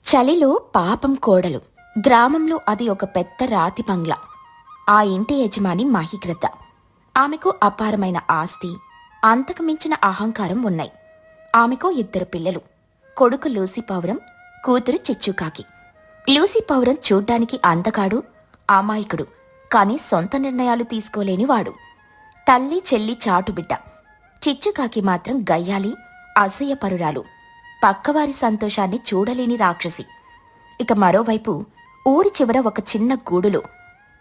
చలిలో పాపం కోడలు. గ్రామంలో అది ఒక పెద్ద రాతి బంగ్లా. ఆ ఇంటి యజమాని మహిగ్రద్ద. ఆమెకు అపారమైన ఆస్తి, అంతకు మించిన అహంకారం ఉన్నాయి. ఆమెకు 2 పిల్లలు. కొడుకు లూసీ పౌరం, కూతురు చిచ్చుకాకి. లూసీ పౌరం చూడ్డానికి అందగాడు, అమాయకుడు, కాని సొంత నిర్ణయాలు తీసుకోలేనివాడు. తల్లి చెల్లి చాటుబిడ్డ. చిచ్చుకాకి మాత్రం గయ్యాలి, అసూయపరురాలు, పక్కవారి సంతోషాన్ని చూడలేని రాక్షసి. ఇక మరోవైపు ఊరి చివర ఒక చిన్న గూడులో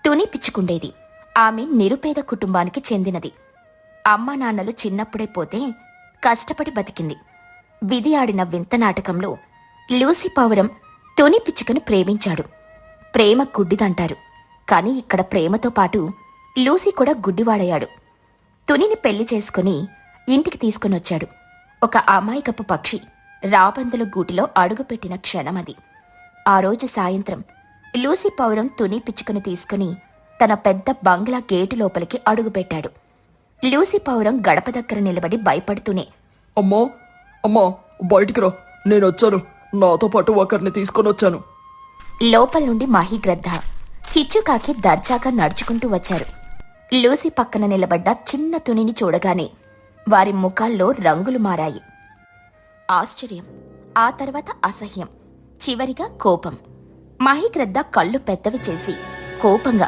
తుని పిచ్చుకుండేది. ఆమె నిరుపేద కుటుంబానికి చెందినది. అమ్మా నాన్నలు చిన్నప్పుడే పోతే కష్టపడి బతికింది. విధి ఆడిన వింత నాటకంలో లూసీ పౌరం తుని పిచ్చుకను ప్రేమించాడు. ప్రేమ గుడ్డిదంటారు, కాని ఇక్కడ ప్రేమతో పాటు లూసీ కూడా గుడ్డివాడయ్యాడు. తునిని పెళ్లి చేసుకుని ఇంటికి తీసుకునొచ్చాడు. ఒక అమాయకపు పక్షి రాబందుల గూటిలో అడుగుపెట్టిన క్షణమది. ఆ రోజు సాయంత్రం లూసీ పౌరం తుని పిచ్చుకను తీసుకుని తన పెద్ద బంగ్లా గేటు లోపలికి అడుగుపెట్టాడు. లూసీ పౌరం గడప దగ్గర నిలబడి భయపడుతూనే, అమ్మా అమ్మా బయటికి రా, నేనొచ్చాను. నాతో పాటు ఒకరిని తీసుకొనొచ్చాను. లోపల నుండి మహిగ్రద్ద, చిచ్చుకాకి దర్జాగా నడుచుకుంటూ వచ్చారు. లూసీ పక్కన నిలబడ్డ చిన్న తునిని చూడగానే వారి ముఖాల్లో రంగులు మారాయి. ఆశ్చర్యం, ఆ తర్వాత అసహ్యం, చివరిగా కోపం. మహిగ్రద్ద కళ్ళు పెద్దవి చేసి కోపంగా,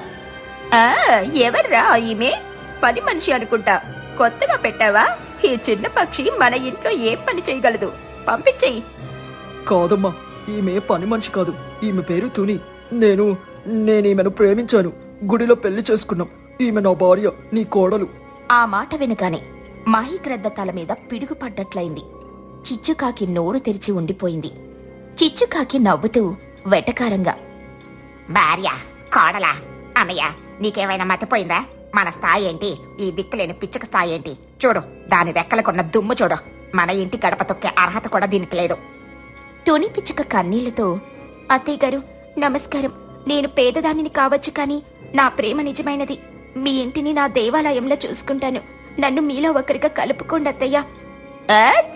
ఎవర్రా ఈమె? పని మనిషి అనుకుంటా, కొత్తగా పెట్టావా? ఈ చిన్న పక్షి మన ఇంట్లో ఏం పని చేయగలదు, పంపించేయి. కాదమ్మా, ఈమె పని మనిషి కాదు. ఈమె పేరు తుని. నేనీమెను ప్రేమించాను. గుడిలో పెళ్లి చేసుకున్నాం. ఈమె నా భార్య, నీ కోడలు. ఆ మాట వినగానే మహిగ్రద్ద తల మీద పిడుగు పడ్డట్లయింది. చిచ్చుకాకి నోరు తెరిచి ఉండిపోయింది. చిచ్చుకాకి నవ్వుతూ వెటకారంగా, భార్య, కోడలా? అన్నయ్య, నీకేమైనా మతిపోయిందా? మన స్థాయి ఏంటి? ఈ దిక్కులేని పిచ్చుక స్థాయి ఏంటి? చూడు, దాని రెక్కలకున్న దుమ్ము చూడు. మన ఇంటి గడప తొక్కే అర్హత కూడా దీనికి లేదు. తుని పిచ్చుక కన్నీళ్లతో, అత్తయ్య గారు నమస్కారం. నేను పేదదానిని కావచ్చు, కాని నా ప్రేమ నిజమైనది. మీ ఇంటిని నా దేవాలయంలో చూసుకుంటాను. నన్ను మీలో ఒకరిగా కలుపుకోండి అత్తయ్య.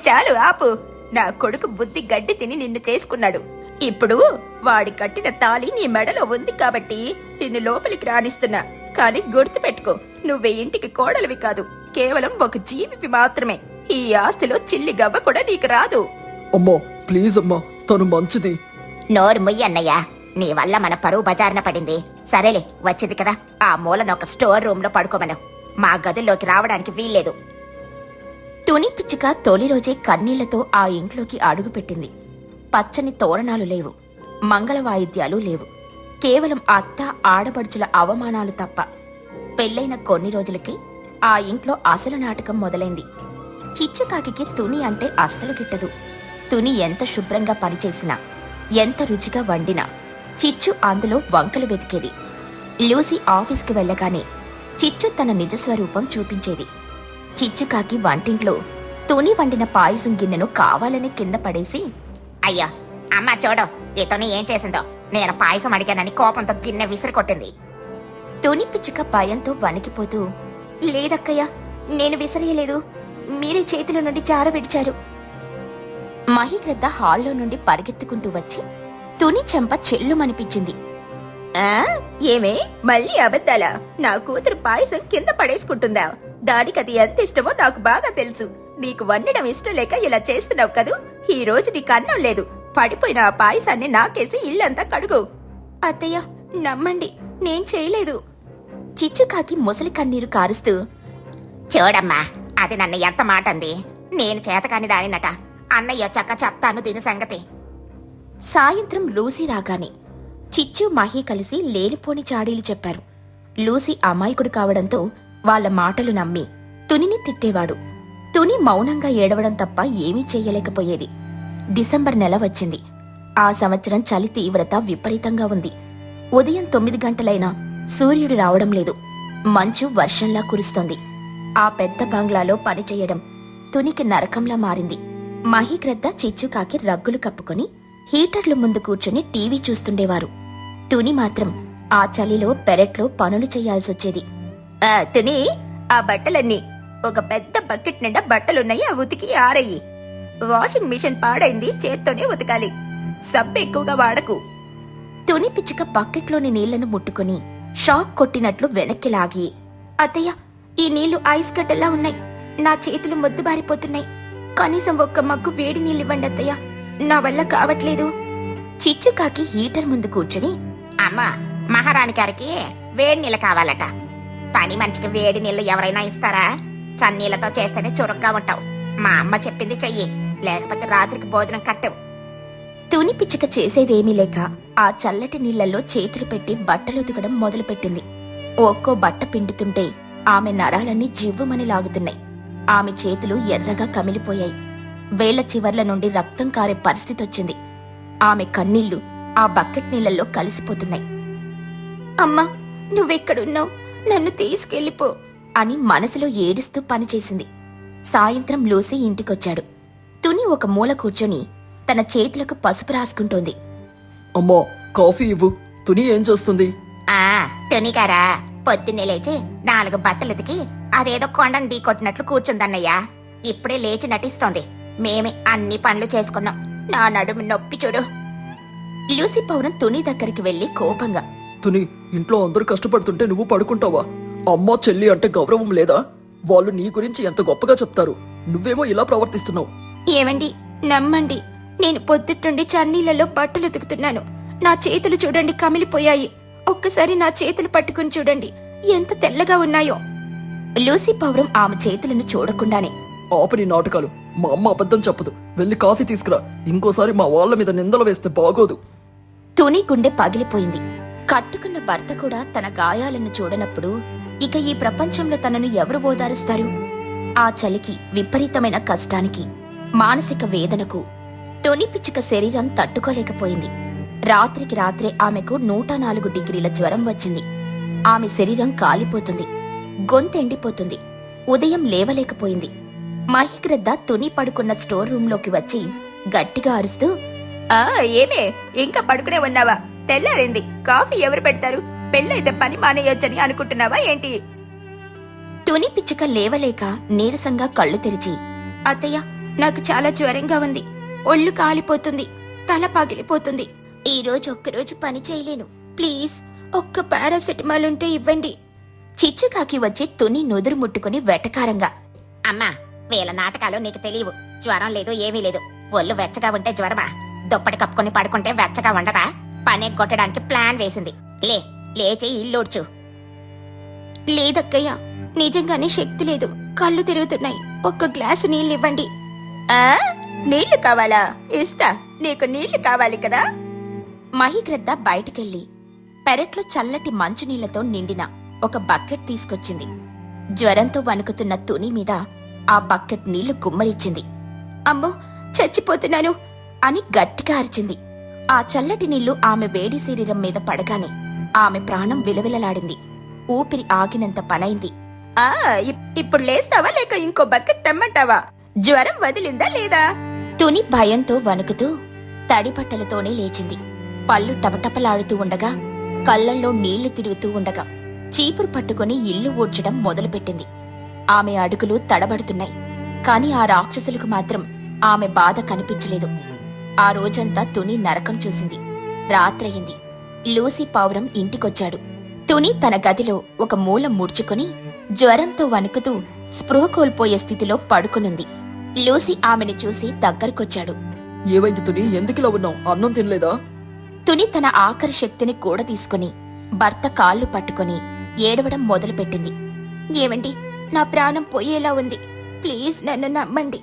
చాలు ఆపు. నా కొడుకు బుద్ధి గడ్డి తిని నిన్ను చేసుకున్నాడు. ఇప్పుడు వాడి కట్టిన తాళి నీ మెడలో ఉంది కాబట్టి నిన్ను లోపలికి రానిస్తున్నా. కాని గుర్తుపెట్టుకో, నువ్వే ఇంటికి కోడలివి కాదు, కేవలం ఒక జీవివి మాత్రమే. ఈ ఆస్తిలో చిల్లి గవ్వ కూడా నీకు రాదు. అమ్మా ప్లీజ్ అమ్మా, తను మంచిది. నోరు ముయ్యన్నయ్య, నీ వల్ల మన పరువు బజారున పడింది. సరేలే, వచ్చింది కదా, ఆ మూలన ఒక స్టోర్ రూమ్ లో పడుకోమను. మా గదుల్లోకి రావడానికి వీల్లేదు. తుని పిచ్చుక తొలి రోజే కన్నీళ్లతో ఆ ఇంట్లోకి అడుగుపెట్టింది. పచ్చని తోరణాలు లేవు, మంగళ వాయిద్యాలు లేవు. కేవలం అత్త ఆడపడుచుల అవమానాలు తప్ప. పెళ్లైన కొన్ని రోజులకి ఆ ఇంట్లో అసలు నాటకం మొదలైంది. చిచ్చుకాకి తుని అంటే అస్సలు గిట్టదు. తుని ఎంత శుభ్రంగా పనిచేసినా, ఎంత రుచిగా వండినా చిచ్చు అందులో వంకలు వెతికేది. లూసీ ఆఫీస్కి వెళ్ళగానే చిచ్చు తన నిజస్వరూపం చూపించేది. చిచ్చుకాకి వంటింట్లో తుని వండిన పాయసం గిన్నెను కావాలని కింద పడేసి, అయ్యో అమ్మ చూడు, ఇతను ఏం చేసిందో. నేను పాయసం అడిగానని కోపంతో గిన్నె విసిరి కొట్టింది. తుని పిచ్చుక భయంతో వణికిపోతూ, లేదక్కయ్య, నేను విసరేయలేదు. మీరే చేతుల నుండి జార విడిచారు. మహిగ్రద్ద హాల్లో నుండి పరిగెత్తుకుంటూ వచ్చి తుని చెంప చెల్లుమనిపించింది. ఏమే, మళ్ళీ అబద్ధాలా? నా కూతురు పాయసం కింద పడేసుకుంటుందా? దానికది ఎంత ఇష్టమో నాకు బాగా తెలుసు. నీకు వండడం ఇష్టం లేక ఇలా చేస్తున్నావు కదూ. ఈ రోజు నీకు అన్నం లేదు. పడిపోయిన ఆ పాయసాన్ని నాకేసి ఇల్లంతా కడుగు. అత్తయ్య నమ్మండి, నేను చేయలేదు. చిచ్చుకాకి ముసలి కన్నీరు కారుస్తూ, చూడమ్మా, అది నన్ను ఎంత మాట అంది. నేను చేతకాని దానినట. అన్నయ్య చక్క చెప్తాను దీని సంగతి. సాయంత్రం లూసీ రాగానే చిచ్చు మహి కలిసి లేనిపోని చాడీలు చెప్పారు. లూసీ అమాయకుడు కావడంతో వాళ్ల మాటలు నమ్మి తునిని తిట్టేవాడు. తుని మౌనంగా ఏడవడం తప్ప ఏమీ చెయ్యలేకపోయేది. డిసెంబర్ నెల వచ్చింది. ఆ సంవత్సరం చలి తీవ్రత విపరీతంగా ఉంది. ఉదయం 9 గంటలైనా సూర్యుడు రావడం లేదు. మంచు వర్షంలా కురుస్తోంది. ఆ పెద్ద బంగ్లాలో పనిచేయడం తునికి నరకంలా మారింది. మహిగ్రద్ద చిచ్చుకాకి రగ్గులు కప్పుకొని హీటర్లు ముందు కూర్చుని టీవీ చూస్తుండేవారు. తుని మాత్రం ఆ చలిలో పెరట్లో పనులు చెయ్యాల్సొచ్చేది. తుని, ఆ బట్టలన్నీ ఒక పెద్ద బకెట్ నిండా బట్టలున్నాయి, ఆ ఉతికి ఆరయ్యి. వాషింగ్ మిషన్ పాడైంది, చేత్తోనే ఉతకాలి. సబ్బు ఎక్కువగా వాడకు. తుని పిచ్చుక బకెట్లోని నీళ్లను ముట్టుకుని షాక్ కొట్టినట్లు వెనక్కి లాగి, అత్తయ్య, ఈ నీళ్లు ఐస్ గడ్డలా ఉన్నాయి. నా చేతులు మొద్దుబారిపోతున్నాయి. కనీసం ఒక్క మగ్గు వేడి నీళ్ళివ్వండి అత్తయ్య, నా వల్ల కావట్లేదు. చిచ్చుకాకి హీటర్ ముందు కూర్చుని, అమ్మా, మహారాణి గారికి వేడి నీళ్ళు కావాలట. పని మనిషికి వేడి నీళ్లు ఎవరైనా ఇస్తారా? చన్నీళ్లతో చేస్తేనే చురుగ్గా ఉంటావు. మా అమ్మ చెప్పింది చెయ్యి, లేకపోతే రాత్రికి భోజనం కట్టవు. తుని పిచ్చుక చేసేదేమీ లేక ఆ చల్లటి నీళ్లలో చేతులు పెట్టి బట్టలు ఉతకడం మొదలుపెట్టింది. ఒక్కో బట్ట పిండుతుంటే ఆమె నరాలన్నీ జివ్వుమని లాగుతున్నాయి. ఆమె చేతులు ఎర్రగా కమిలిపోయాయి. వేళ్ల చివర్ల నుండి రక్తం కారే పరిస్థితొచ్చింది. ఆమె కన్నీళ్లు ఆ బకెట్ నీళ్లలో కలిసిపోతున్నాయి. అమ్మా, నువ్వెక్కడున్నావు? నన్ను తీసుకెళ్ళిపో అని మనసులో ఏడుస్తూ పనిచేసింది. సాయంత్రం లూసీ ఇంటికొచ్చాడు. తుని ఒక మూల కూర్చొని తన చేతులకు పసుపు రాసుకుంటోంది. అమ్మా, కాఫీ ఇవ్వు. తుని ఏం చేస్తుంది? తునిగారా పొద్దున్నే లేచి 4 బట్టలు ఉతికి అదేదో కొండను ఢీ కొట్టినట్లు కూర్చుందన్నయ్యా. ఇప్పుడే లేచి నటిస్తోంది. మేమే అన్ని పనులు చేసుకున్నాం. నా నడుము నొప్పి చూడు. లూసీ పౌరం తుని దగ్గరికి వెళ్లి కోపంగా, తుని, ఇంట్లో అందరూ కష్టపడుతుంటే నువ్వు పడుకుంటావా? అమ్మా చెల్లి అంటే గౌరవం లేదా? వాళ్ళు నీ గురించి ఎంత గొప్పగా చెప్తారు, నువ్వేమో ఇలా ప్రవర్తిస్తున్నావు. ఏమండి, నమ్మండి, నేను పొద్దుట్టుండి చన్నీళ్లలో బట్టలు ఉతుకుతున్నాను. నా చేతులు చూడండి, కమిలిపోయాయి. ఒక్కసారి నా చేతులు పట్టుకుని చూడండి, ఎంత తెల్లగా ఉన్నాయో. లూసీ పౌరం ఆమె చేతులను చూడకుండానే, ఆపని నాటకాలు. మా అమ్మ అబద్ధం చెప్పదు. వెళ్ళి కాఫీ తీసుకురా. ఇంకోసారి మా వాళ్ళ మీద నిందలు వేస్తే బాగోదు. తుని గుండె పగిలిపోయింది. కట్టుకున్న భర్త కూడా తన గాయాలను చూడనప్పుడు ఇక ఈ ప్రపంచంలో తనను ఎవరు ఓదారుస్తారు? ఆ చలికి, విపరీతమైన కష్టానికి, మానసిక వేదనకు తుని పిచ్చుక శరీరం తట్టుకోలేకపోయింది. రాత్రికి రాత్రే ఆమెకు 104 డిగ్రీల జ్వరం వచ్చింది. ఆమె శరీరం కాలిపోతుంది, గొంతెండిపోతుంది. ఉదయం లేవలేకపోయింది. మహిగ్రద్ద తుని పడుకున్న స్టోర్ రూంలోకి వచ్చి గట్టిగా అరుస్తూ, ఏమే, ఇంకా పడుకునే ఉన్నావా? తెల్లారింది. కాఫీ ఎవరు పెడతారు? పెళ్ళైతే పని మానేయొచ్చని అనుకుంటున్నావా ఏంటి? తుని పిచ్చుక లేవలేక నీరసంగా కళ్ళు తెరిచి, అత్తయ్య, నాకు చాలా జ్వరంగా ఉంది. ఒళ్ళు కాలిపోతుంది, తల పగిలిపోతుంది. ఈ రోజు ఒక్కరోజు పని చేయలేను. ప్లీజ్, ఒక్క పారాసెటమాల్ ఉంటే ఇవ్వండి. చిచ్చుకాకి వచ్చి తుని నుదురు ముట్టుకుని వెటకారంగా, అమ్మా, వీళ్ళ నాటకాలు నీకు తెలియవు. జ్వరం లేదు, ఏమీ లేదు. ఒళ్ళు వెచ్చగా ఉంటే జ్వరమా? దుప్పటి కప్పుకొని పడుకుంటే వెచ్చగా ఉండదా? పని కొట్టడానికి ప్లాన్ వేసింది. లేచి ఇల్లూడ్చు. లేదక్కయ్య, నిజంగానే శక్తి లేదు. కళ్ళు తిరుగుతున్నాయి. ఒక్క గ్లాసు నీళ్ళివ్వండి. నీళ్లు కావాలా? ఇస్తా. నీకు నీళ్లు కావాలి కదా? మహిగ్రద్ద బయటికెళ్లి పెరట్లో చల్లటి మంచునీళ్లతో నిండిన ఒక బకెట్ తీసుకొచ్చింది. జ్వరంతో వణుకుతున్న తుని మీద ఆ బకెట్ నీళ్లు గుమ్మరిచ్చింది. అమ్మో, చచ్చిపోతున్నాను అని గట్టిగా అరిచింది. ఆ చల్లటి నీళ్లు ఆమె వేడి శరీరం మీద పడగానే ఆమె ప్రాణం విలవిలలాడింది. ఊపిరి ఆగినంత పనైంది. ఇప్పుడు లేస్తావా లేక ఇంకో బకెట్ తెమ్మంటావా? జ్వరం వదిలిందా లేదా? తుని భయంతో వణుకుతూ తడిబట్టలతోనే లేచింది. పళ్ళు టపటపలాడుతూ ఉండగా, కళ్ళల్లో నీళ్లు తిరుగుతూ ఉండగా చీపురు పట్టుకుని ఇల్లు ఊడ్చడం మొదలుపెట్టింది. ఆమె అడుగులు తడబడుతున్నాయి. కాని ఆ రాక్షసులకు మాత్రం ఆమె బాధ కనిపించలేదు. ఆ రోజంతా తుని నరకం చూసింది. రాత్రయింది. లూసీ పావురం ఇంటికొచ్చాడు. తుని తన గదిలో ఒక మూల ముడుచుకుని జ్వరంతో వణుకుతూ స్పృహ కోల్పోయే స్థితిలో పడుకునుంది. లూసీ ఆమెని చూసి దగ్గరకొచ్చాడు. ఏవైంది తుని? ఎందుకిలా ఉన్నావు? అన్నం తినలేదా? తుని తన ఆఖరి శక్తిని కూడా తీసుకుని భర్త కాళ్ళు పట్టుకుని ఏడవడం మొదలుపెట్టింది. ఏమండి, నా ప్రాణం పోయేలా ఉంది. ప్లీజ్ నన్ను నమ్మండి.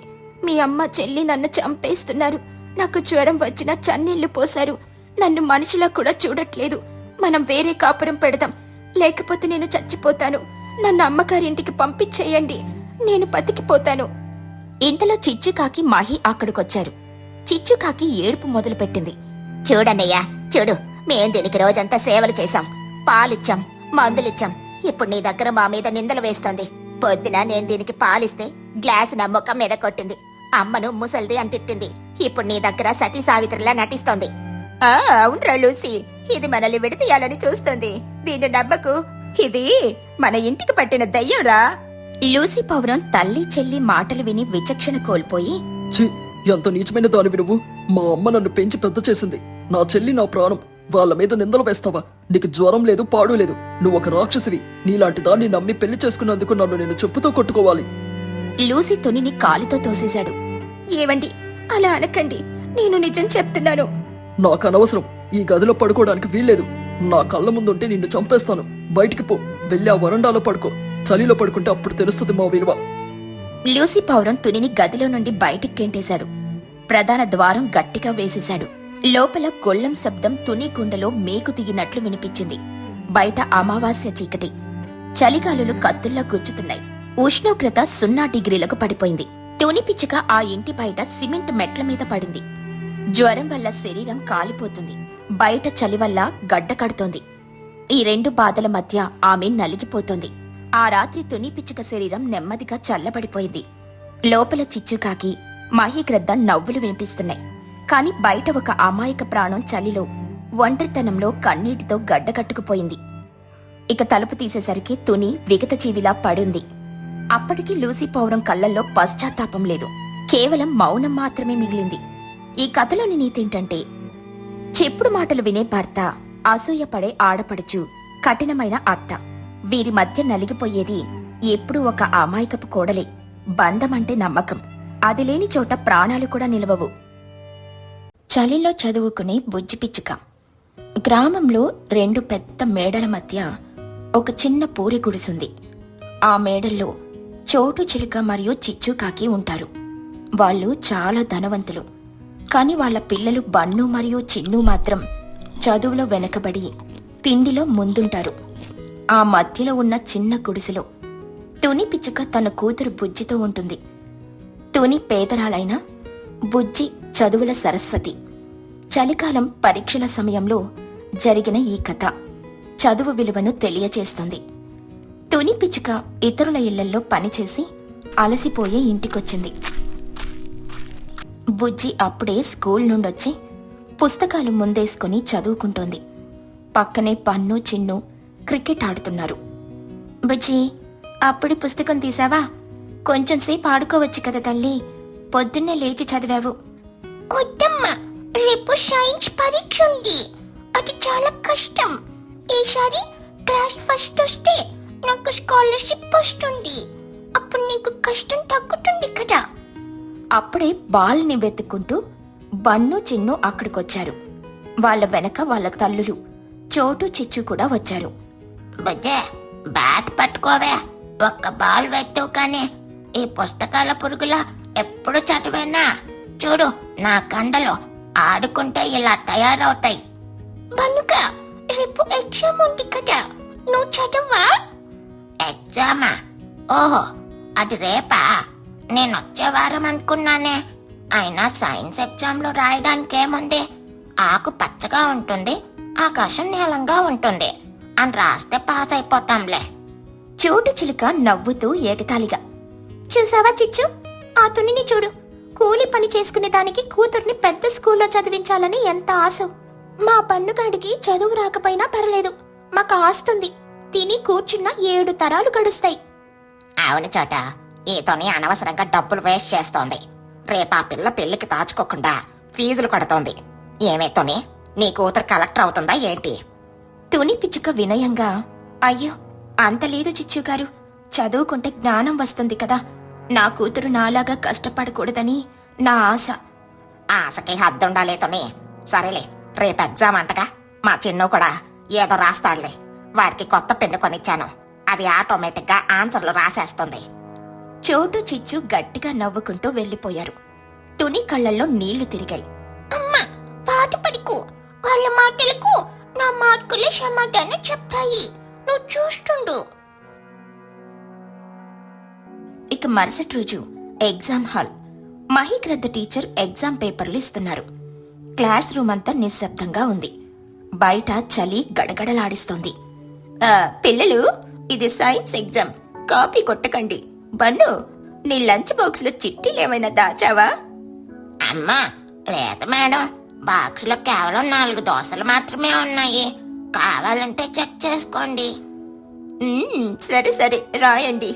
మీ అమ్మ చెల్లి నన్ను చంపేస్తున్నారు. నాకు జ్వరం వచ్చినా చన్నీళ్లు పోశారు. నన్ను మనిషిలా కూడా చూడట్లేదు. మనం వేరే కాపురం పెడదాం, లేకపోతే నేను చచ్చిపోతాను. నన్ను అమ్మగారింటికి పంపించేయండి. నేను బతికిపోతాను. ఇంతలో చిచ్చుకాకి మహి అక్కడికొచ్చారు. చిచ్చుకాకి ఏడుపు మొదలుపెట్టింది. చూడన్నయ్యా, చూడు, మేం దీనికి రోజంతా సేవలు చేశాం, పాలిచ్చాం, మందులిచ్చాం. ఇప్పుడు నీ దగ్గర మా మీద నిందలు వేస్తోంది. పొద్దున నేను దీనికి పాలిస్తే గ్లాసు నా ముఖం మీద కొట్టింది. అమ్మను ముసల్ది అని తిట్టింది. ఇప్పుడు నీ దగ్గర సతీ సావిత్రిలా నటిస్తోంది. అవునరా లూసీ, ఇది మనల్ని విడతీయాలని చూస్తుంది. దీన్ని నమ్మకు. ఇది మన ఇంటికి పట్టిన దయ్యంరా. లూసీ పౌరం తల్లి చెల్లి మాటలు విని విచక్షణ కోల్పోయి, ఛీ, ఎంత నీచమైన దానివి నువ్వు! మా అమ్మ నన్ను పెంచి పెద్ద చేసింది. నా చెల్లి నా ప్రాణం. వాళ్ళ మీద నిందలు వేస్తావా? నీకు జ్వరం లేదు, పాడు లేదు. నువ్వు ఒక రాక్షసివి. నీలాంటి దాన్ని నమ్మి పెళ్లి చేసుకున్నందుకు నన్ను నేను చెప్పుతో కొట్టుకోవాలి. లూసీ తునిని కాలుతో తోసేశాడు. ఏవండి, అలా అనకండి, నేను నిజం చెప్తున్నాను. నాకు అనవసరం. ఈ గదిలో పడుకోవడానికి వీల్లేదు. నా కళ్ళ ముందుంటే నిన్ను చంపేస్తాను. బయటికి పో. వెళ్ళి ఆ వరండాలో పడుకో. చలిలో పడుకుంటే అప్పుడు తెలుస్తుంది మా విలువ. లూసీ పౌరం తునిని గదిలో నుండి బయటికి గెంటేశాడు. ప్రధాన ద్వారం గట్టిగా వేసేశాడు. లోపల గొళ్ళెం శబ్దం తుని గుండెలో మేకు దిగినట్లు వినిపించింది. బయట అమావాస్య చీకటి. చలిగాలులు కత్తుల్లా గుచ్చుతున్నాయి. ఉష్ణోగ్రత 0 డిగ్రీలకు పడిపోయింది. తుని పిచ్చుక ఆ ఇంటి బయట సిమెంట్ మెట్ల మీద పడింది. జ్వరం వల్ల శరీరం కాలిపోతుంది. బయట చలి వల్ల గడ్డ కడుతోంది. ఈ 2 బాధల మధ్య ఆమె నలిగిపోతోంది. ఆ రాత్రి తుని పిచ్చుక శరీరం నెమ్మదిగా చల్లబడిపోయింది. లోపల చిచ్చుకాకి, మహిగ్రద్ద నవ్వులు వినిపిస్తున్నాయి. కాని బయట ఒక అమాయక ప్రాణం చలిలో, ఒంటరితనంలో కన్నీటితో గడ్డకట్టుకుపోయింది. ఇక తలుపు తీసేసరికి తుని విగతజీవిలా పడుంది. అప్పటికి లూసీ పౌరం కళ్ళల్లో పశ్చాత్తాపం లేదు. కేవలం మౌనం మాత్రమే మిగిలింది. ఈ కథలోని నీతేంటంటే, చెప్పుడు మాటలు వినే భర్త, అసూయపడే ఆడపడుచు, కఠినమైన అత్త, వీరి మధ్య నలిగిపోయేది ఎప్పుడూ ఒక అమాయకపు కోడలే. బంధమంటే నమ్మకం. అది లేని చోట ప్రాణాలు కూడా నిలవవు. చలిలో చదువుకునే బుజ్జిపిచ్చుక. గ్రామంలో 2 పెద్ద మేడల మధ్య ఒక చిన్న పూరి గుడిసుంది. ఆ మేడల్లో చోటు చిలుక మరియు చిచ్చుకాకి ఉంటారు. వాళ్ళు చాలా ధనవంతులు. కాని వాళ్ళ పిల్లలు బన్ను మరియు చిన్ను మాత్రం చదువులో వెనకబడి తిండిలో ముందుంటారు. ఆ మధ్యలో ఉన్న చిన్న గుడిసెలో తుని పిచ్చుక తన కూతురు బుజ్జితో ఉంటుంది. తుని పేదరాలైన, బుజ్జి చదువుల సరస్వతి. చలికాలం పరీక్షల సమయంలో జరిగిన ఈ కథ చదువు విలువను తెలియచేస్తుంది. తుని పిచ్చుక ఇతరుల ఇళ్లల్లో పనిచేసి అలసిపోయే ఇంటికొచ్చింది. బుజ్జి అప్పుడే స్కూల్ నుండొచ్చి పుస్తకాలు ముందేసుకుని చదువుకుంటోంది. పక్కనే పన్ను, చిన్ను క్రికెట్ ఆడుతున్నారు. బుజ్జి, అప్పుడు పుస్తకం తీసావా? కొంచెం సేపు ఆడుకోవచ్చు కదా తల్లి. పొద్దున్నే లేచి చదివావు. వద్దమ్మా, రేపు సైన్స్ పరీక్ష ఉంది. అది చాలా కష్టం. ఈసారి క్లాస్ ఫస్ట్ వస్తే నాకు స్కాలర్షిప్ వస్తుంది. అప్పుడు నీకు కష్టం తగ్గుతుంది కదా. అప్పుడే బాల్ని వెతుక్కుంటూ బన్ను, చిన్ను అక్కడికొచ్చారు. వాళ్ళ వెనక వాళ్ళ తల్లులు చోటు, చిచ్చు కూడా వచ్చారు. బుజ్జే, బ్యాట్ పట్టుకోవే. ఒక్క బాల్ వెత్తువు కానీ ఈ పుస్తకాల పురుగులా ఎప్పుడు చదివేనా? చూడు, నా కండలో ఆడుకుంటే ఇలా తయారవుతాయి. బనుక, రేపు ఎగ్జామ్ ఉంది కదా, నువ్వు చదవా? ఎగ్జామా? ఓహో, అది రేపా? నేను వచ్చే వారం అనుకున్నానే. అయినా సైన్స్ ఎగ్జామ్లో రాయడానికి ఏముంది? ఆకు పచ్చగా ఉంటుంది, ఆకాశం నీలంగా ఉంటుంది అని రాస్తే పాస్ అయిపోతాంలే. చోటు చిలుక నవ్వుతూ ఏకతాళిగా, చూసావా చిచ్చు, ఆ తునిని చూడు. కూలి పని చేసుకునే దానికి కూతుర్ని పెద్ద స్కూల్లో చదివించాలని ఎంత ఆశ. మా పన్నుగాడికి చదువు రాకపోయినా పర్లేదు, మాకు ఆస్తుంది. తిని కూర్చున్న 7 తరాలు గడుస్తాయి. అవును చోట, ఈతోని అనవసరంగా డబ్బులు వేస్ట్ చేస్తోంది. రేపా పిల్ల పెళ్లికి దాచుకోకుండా ఫీజులు కడుతోంది. ఏమేతోని, నీ కూతురు కలెక్టర్ అవుతుందా ఏంటి? తుని పిచ్చుక వినయంగా, అయ్యో అంత లేదు చిచ్చుగారు, చదువుకుంటే జ్ఞానం వస్తుంది కదా. నా కూతురు నాలాగా కష్టపడకూడదని నా ఆశ. ఆశకి హద్దుండాలేతోని. సరేలే, రేపు ఎగ్జామ్ అంటగా. మా చిన్ను కూడా ఏదో రాస్తాడులే. వాడికి కొత్త పెన్ను కొనిచ్చాను, అది ఆటోమేటిక్ గా ఆన్సర్లు రాసేస్తుంది. చోటు, చిచ్చు గట్టిగా నవ్వుకుంటూ వెళ్లిపోయారు. తుని కళ్ళల్లో నీళ్లు తిరిగాయి. అమ్మా, పాట పడుకు. వాళ్ళ మాటలకు నా మార్కులే సమాధానం చెప్తాయి. నువ్వు చూస్తుండు. ఇక మరుసటి రోజు ఎగ్జామ్ హాల్. మహిగ్రద్ద టీచర్ ఎగ్జామ్ పేపర్లు ఇస్తున్నారు. క్లాస్ రూమ్ అంతా నిశ్శబ్దంగా ఉంది. బయట చలి గడగడలాడిస్తోంది. పిల్లలు, ఇది సైన్స్ ఎగ్జామ్, కాపీ కొట్టకండి. బన్ను, నీ లంచ్ బాక్స్ లో చిట్టీలేమైనా దాచావా? అమ్మా, లేదు మేడం, బాక్స్ లో కేవలం 4 దోశలు మాత్రమే ఉన్నాయి. కావాలంటే చెక్ చేసుకోండి. సరే సరే, రాయండి.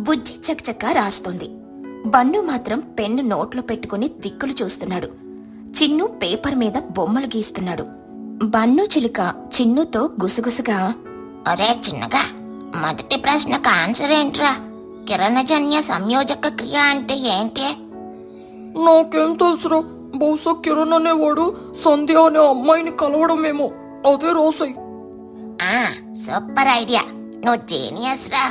బుజ్జి చకచకా రాస్తోంది. బన్ను మాత్రం పెన్ను నోట్లో పెట్టుకుని దిక్కులు చూస్తున్నాడు. చిన్ను పేపర్ మీద బొమ్మలు గీస్తున్నాడు. బన్ను చిలుక చిన్నుతో గుసగుసగా, ఒరే చిన్నగా, మొదటి ప్రశ్నకు ఆన్సర్ ఏంట్రా? కిరణజన్య సంయోజక క్రియ అంటే ఏంటి? నాకేం తెలుసురా, బహుశా కిరణ్ అనేవాడు సంధ్య అనే అమ్మాయిని కలవడమేమో. అదే రాసాయి. ఆ సూపర్ ఐడియా, నువ్వు జీనియస్ రా.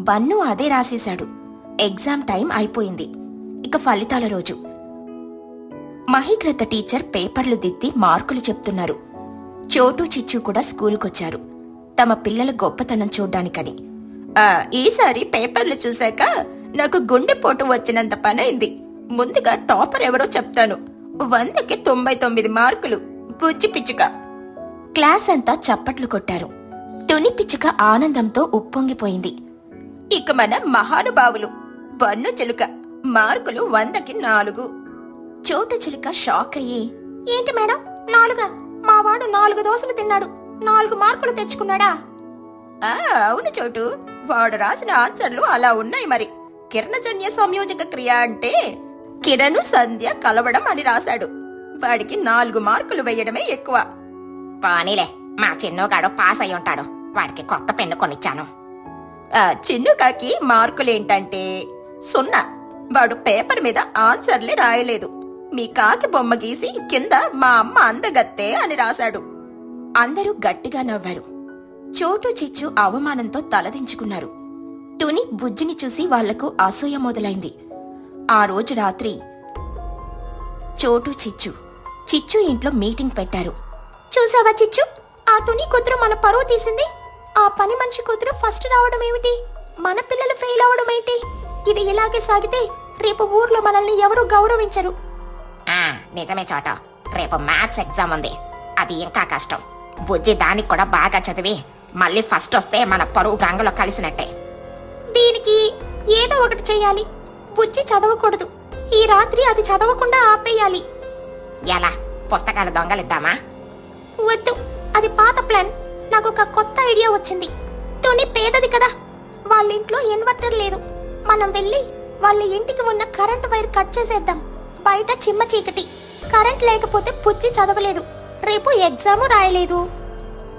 బన్ను అదే రాసేశాడు. ఎగ్జామ్ టైం అయిపోయింది. ఇక ఫలితాల రోజు. మహీకృత టీచర్ పేపర్లు దిద్ది మార్కులు చెప్తున్నారు. చోటు చిచ్చు కూడా స్కూలుకొచ్చారు, తమ పిల్లల గొప్పతనం చూడ్డానికని. ఈసారి పేపర్లు చూశాక నాకు గుండెపోటు వచ్చినంత పనైంది. ముందుగా టాపర్ ఎవరో చెప్తాను. 100కి 99 మార్కులు. బుజ్జి పిచ్చుక. క్లాస్ అంతా చప్పట్లు కొట్టారు. తుని పిచ్చుక ఆనందంతో ఉప్పొంగిపోయింది. ఇక మన మహానుభావులు బన్ను చిలుక మార్కులు 100కి 4. చోటు చిలుక షాక్ అయ్యి, ఏంటి మేడం 4? మావాడు 4 దోశలు తిన్నాడు, 4 మార్కులు తెచ్చుకున్నాడా? అవును చోటు, వాడు రాసిన ఆన్సర్లు అలా ఉన్నాయి. మరి కిరణజన్య సంయోజక క్రియ అంటే కిరణు సంధ్య కలవడం అని రాశాడు. వాడికి 4 మార్కులు వేయడమే ఎక్కువ. పోనీలే, మా చిన్నగాడు పాస్ అయి ఉంటాడు. వాడికి కొత్త పెన్ను కొనిచ్చాను. చిన్నుకాకి మార్కులేంటంటే 0. వాడు పేపర్ మీద ఆన్సర్లే రాయలేదు. మీ కాకి బొమ్మ గీసి కింద మా అమ్మ అందగత్తే అని రాశాడు. అందరూ గట్టిగా నవ్వారు. చోటు చిచ్చు అవమానంతో తలదించుకున్నారు. తుని బుజ్జిని చూసి వాళ్లకు అసూయ మొదలైంది. ఆ రోజు రాత్రి చోటు చిచ్చు ఇంట్లో మీటింగ్ పెట్టారు. చూసావా చిచ్చు, ఆ తుని కూతురు మన పరువు తీసింది. ఆ పని మనిషి కూతురు ఫస్ట్ రావడం ఏమిటి, మన పిల్లలు ఫెయిల్ అవడం ఏంటి? ఇది ఇలాగే సాగితే రేపు ఊర్లో మనల్ని ఎవరూ గౌరవించరు. నిజమే చోట, రేపు మ్యాథ్స్ ఎగ్జామ్ ఉంది. అది ఇంకా కష్టం. బుజ్జి దానికి కూడా బాగా చదివి మళ్ళీ ఫస్ట్ వస్తే మన పరువు గంగలో కలిసినట్టే. దీనికి ఏదో ఒకటి చెయ్యాలి. బుజ్జి చదవకూడదు. ఈ రాత్రి అది చదవకుండా ఆపేయాలి. ఎలా? పుస్తకాలు దొంగలిద్దామా? వద్దు, అది పాత ప్లాన్. నాకు ఒక కొత్త ఐడియా వచ్చింది. తుని పేదది కదా, వాళ్ళ ఇంట్లో ఇన్వర్టర్ లేదు. మనం వెళ్ళి వాళ్ళ ఇంటికి ఉన్న కరెంట్ వైర్ కట్ చేసేద్దాం. బయట చిమ్మ చీకటి, కరెంట్ లేకపోతే బుజ్జి చదవలేదు, రేపు ఎగ్జాము రాయలేదు.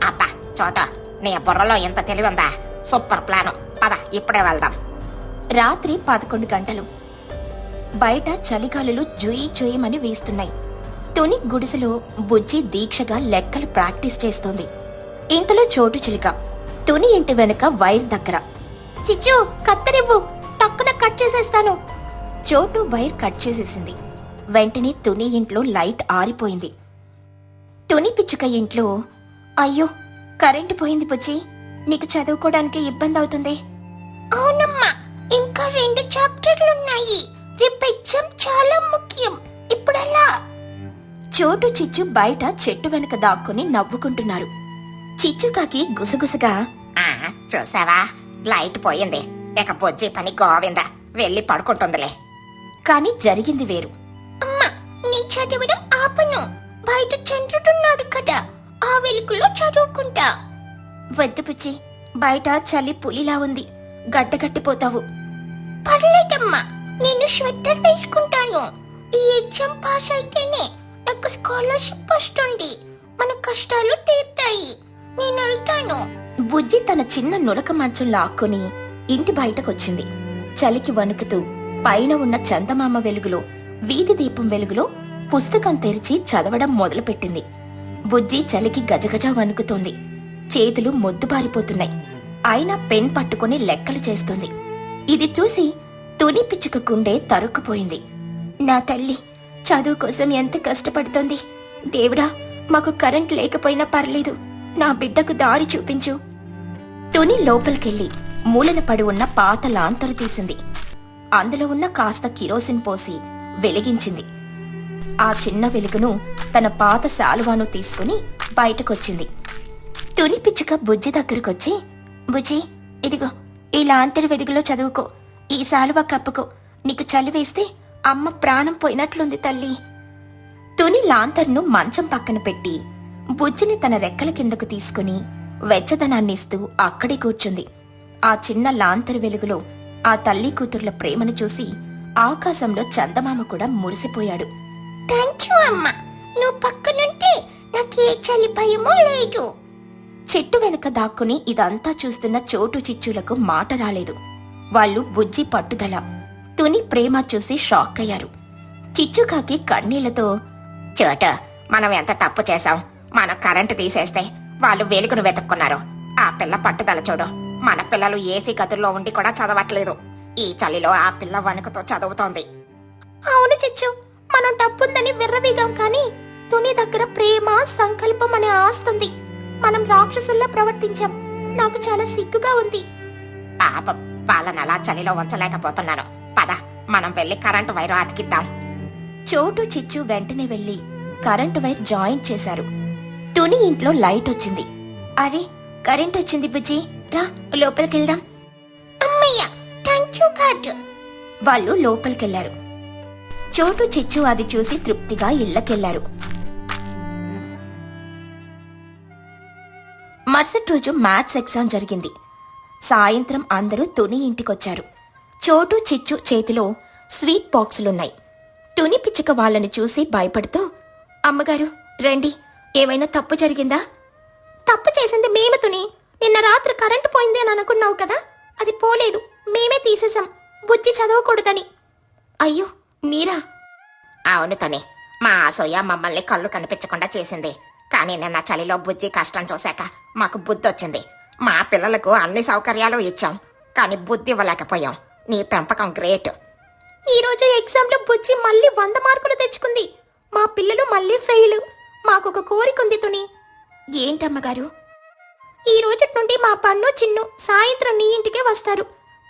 అబ్బా చోట, నీ బుర్రలో ఎంత తెలివి ఉందా? Super plan. పద ఇప్పుడే వెళ్దాం. రాత్రి 11 గంటలు. బయట చలిగాలులు జుయి జుయిమని వీస్తున్నాయి. తుని గుడిసెలో బుజ్జి దీక్షగా లెక్కలు ప్రాక్టీస్ చేస్తోంది. ఇంతలో చోటు చిలుక తుని ఇంటి వెనుక వైర్ దగ్గర, చిచ్చు కత్తరివ్వు, టక్కున కట్ చేసేస్తాను. చోటు వైర్ కట్ చేసేసింది. వెంటనే తుని ఇంట్లో లైట్ ఆరిపోయింది. తుని పిచ్చుక ఇంట్లో, అయ్యో కరెంటు పోయింది బుజ్జి, నీకు చదువుకోవడానికి ఇబ్బంది అవుతుంది. అవునమ్మా, ఇంకా 2 చాప్టర్లున్నాయి. రేపు ఎగ్జామ్ చాలా ముఖ్యం. ఇప్పుడెలా? చోటు చిచ్చు బయట చెట్టు వెనుక దాక్కుని నవ్వుకుంటున్నారు. చిచ్చుకాకి గుసగుసగా, చూసావా, లైట్ పోయింది. ఇక బొజ్జి పని గోవింద, వెళ్ళి పడుకుంటుందిలే. కాని జరిగింది వేరు. అమ్మా, నీ చదవడం ఆపను. బయట చంద్రుడున్నాడు కదా, ఆ వెలుగులో చదువుకుంటా. వద్దు పుచ్చి, బయట చలి పులిలా ఉంది, గడ్డగట్టిపోతావు. పర్లేదమ్మా, నేను స్వెటర్ వేసుకుంటాను. ఈ ఎగ్జామ్ పాస్ అయితేనే నాకు స్కాలర్షిప్ వస్తుంది. మన కష్టాలు తీర్తాయి. నేను వెళ్తాను. బుజ్జి తన చిన్న నులక మంచం లాక్కొని ఇంటి బయటకొచ్చింది. చలికి వణుకుతూ పైన ఉన్న చందమామ వెలుగులో, వీధి దీపం వెలుగులో పుస్తకం తెరిచి చదవడం మొదలుపెట్టింది. బుజ్జి చలికి గజగజ వణుకుతోంది. చేతులు మొద్దుబారిపోతున్నాయి. అయినా పెన్ పట్టుకుని లెక్కలు చేస్తోంది. ఇది చూసి తుని పిచ్చుక గుండె తరుక్కుపోయింది. నా తల్లి చదువు కోసం ఎంత కష్టపడుతోంది. దేవుడా, మాకు కరెంట్ లేకపోయినా పర్లేదు, నా బిడ్డకు దారి చూపించు. తుని లోపలికెళ్ళి మూలన పడి ఉన్న పాత లాంతరు తీసింది. అందులో ఉన్న కాస్త కిరోసిన్ పోసి వెలిగించింది. ఆ చిన్న వెలుగును తన పాత శాలువాను తీసుకుని బయటకొచ్చింది. తుని పిచ్చుక బుజ్జి దగ్గరకొచ్చి, బుజ్జి ఇదిగో ఈ లాంతరు వెలుగులో చదువుకో, ఈ శాలువా కప్పుకో, నీకు చలి వేస్తే అమ్మ ప్రాణం పోయినట్లుంది తల్లి. తుని లాంతర్ను మంచం పక్కన పెట్టి బుజ్జిని తన రెక్కల కిందకు తీసుకుని వెచ్చదనాన్నిస్తూ అక్కడే కూర్చుంది. ఆ చిన్న లాంతరు వెలుగులో ఆ తల్లి కూతుర్ల ప్రేమను చూసి ఆకాశంలో చందమామ కూడా మురిసిపోయాడు. థ్యాంక్ యూ అమ్మా, నువ్వు పక్కనుంటే నాకు ఏ చలి భయమూ లేదు. చెట్టు వెనుక దాక్కుని ఇదంతా చూస్తున్న చోటు చిచ్చులకు మాట రాలేదు. వాళ్ళు బుజ్జి పట్టుదల, తుని ప్రేమ చూసి షాక్ అయ్యారు. చిచ్చుకాకి కన్నీళ్లతో, చోట, మనం ఎంత తప్పు చేశాం. మనం కరెంటు తీసేస్తే వాళ్ళు వెలుగును వెతుక్కున్నారు. ఆ పిల్ల పట్టుదల చూడు, మన పిల్లలు ఏసీ గదుల్లో ఉండి కూడా చదవట్లేదు. ఈ చలిలో ఆ పిల్ల వణుకుతో చదువుతోంది. అవును చిచ్చు, మనం తప్పుందని విర్రవీగాం, కానీ తుని దగ్గర ప్రేమ, సంకల్పం అనే ఆస్తుంది. మనం రాక్షసుల్లా ప్రవర్తించాం. నాకు చాలా సిగ్గుగా ఉంది. పాపం, వాళ్ళని అలా చలిలో ఉంచలేకపోతున్నాను. పద, మనం వెళ్లి కరెంటు వైరు అతికిద్దాం. చోటు చిచ్చు వెంటనే వెళ్లి కరెంటు వైర్ జాయింట్ చేశారు. తుని ఇంట్లో లైట్ వచ్చింది. అరే, కరెంట్ వచ్చింది బుజ్జి, రా లోపలికెళ్దాం. అమ్మయ్య, థ్యాంక్ యూ గాడ్. వాళ్ళు లోపలికెళ్లారు. చోటు చిచ్చు అది చూసి తృప్తిగా ఇళ్లకెళ్లారు. మరుసటి రోజు మ్యాథ్స్ ఎగ్జామ్ జరిగింది. సాయంత్రం అందరూ తుని ఇంటికొచ్చారు. చోటు చిచ్చు చేతిలో స్వీట్ బాక్సులున్నాయి. తుని పిచ్చుక వాళ్ళని చూసి భయపడుతూ, అమ్మగారు రండి, ఏమైనా తప్పు జరిగిందా? తప్పు చేసింది మేము తుని. నిన్న రాత్రి కరెంటు పోయింది అని అనుకున్నావు కదా, అది పోలేదు. మేమే తీసేశాం, బుజ్జి చదవకూడదని. అయ్యో, మీరా? అవును తుని, మా అసూయ మమ్మల్ని కళ్ళు కనిపించకుండా చేసింది. కానీ నిన్న చలిలో బుజ్జి కష్టం చూశాక మాకు బుద్ధి వచ్చింది. మా పిల్లలకు అన్ని సౌకర్యాలు ఇచ్చాం, కానీ బుద్ధి ఇవ్వలేకపోయాం. నీ పెంపకం గ్రేట్. ఈ రోజు ఎగ్జామ్లో బుజ్జి మళ్ళీ 100 మార్కులు తెచ్చుకుంది. మా పిల్లలు మళ్ళీ ఫెయిల్. మాకొక కోరిక ఉంది తుని. ఏంటమ్మగారు? ఈ రోజు నుండి మా పన్ను, చిన్ను సాయంత్రం నీ ఇంటికే వస్తారు.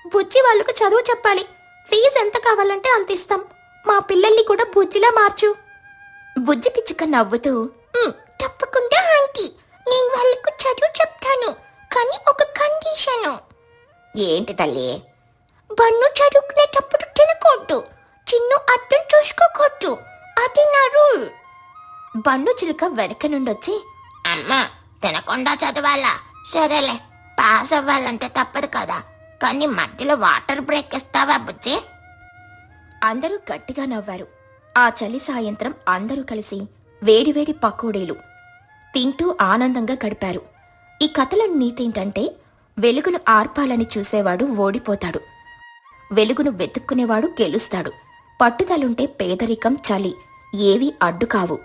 బుజ్జి వాళ్ళకు చదువు చెప్పాలి. ఫీజు ఎంత కావాలంటే అంత ఇస్తాం. మా పిల్లల్ని కూడా బుజ్జిలా మార్చు. బుజ్జి పిచ్చుక నవ్వుతూ, తప్పకుండా ఆంటీ, నేను వాళ్ళకు చదువు చెప్తాను, కానీ ఒక కండిషను. ఏంటి తల్లి? బన్ను చదువుకునేటప్పుడు తినకూడదు, చిన్ను అర్థం చూసుకోకూడదు. అది నా రూల్. బన్ను చిలుక వెనక నుండొచ్చి, అమ్మా, తినకుండా చదవాలా? సరేలే, పాస్ అవ్వాలంటే తప్పదు కదా, కానీ మధ్యలో వాటర్ బ్రేక్ ఇస్తావా బుజ్జి? అందరూ గట్టిగా నవ్వారు. ఆ చలి సాయంత్రం అందరూ కలిసి వేడివేడి పకోడీలు తింటూ ఆనందంగా గడిపారు. ఈ కథలో నీతేంటంటే, వెలుగును ఆర్పాలని చూసేవాడు ఓడిపోతాడు, వెలుగును వెతుక్కునేవాడు గెలుస్తాడు. పట్టుదలుంటే పేదరికం, చలి ఏవీ అడ్డు కావు.